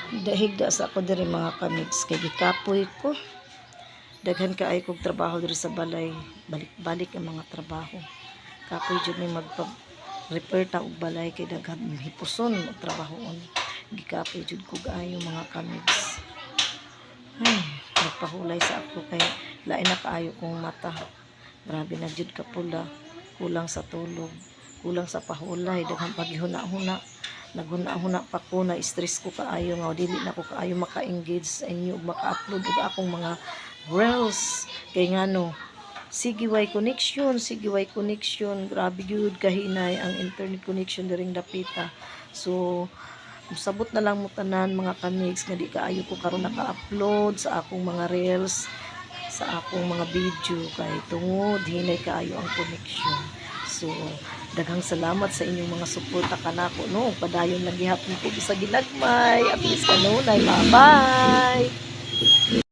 Dahigda sa ako diri mga kamigs kay gikapoy ko. Daghan kaay kog trabaho diri sa balay. Balik-balik ang mga trabaho. Kapoy jud may magpa-repair ta og balay kay daghan hipuson og trabahoon. Gikapoy jud kog ayo mga kamigs. Ay, nagpahulay sa ako kay lain na kaayo kong mata. Grabe na jud ka pula. Kulang sa tulog, kulang sa pahulay, daghang paghihuna-huna. Naghuna-huna pa ko, na stress ko kaayo nga dili na ko kaayo maka-engage sa inyo ug maka-upload og akong mga reels kay ngano sige way connection, grabe gyud kahinay ang internet connection diring dapita. So sabot na lang mo tanan mga kamigs nga di kaayo ko karon naka-upload sa akong mga reels, sa akong mga video kay tungod hinay kaayo ang connection. So daghang salamat sa inyong mga suporta kanako no, padayon lang gihapon ko sa ginagmay at least kanunay. Bye bye.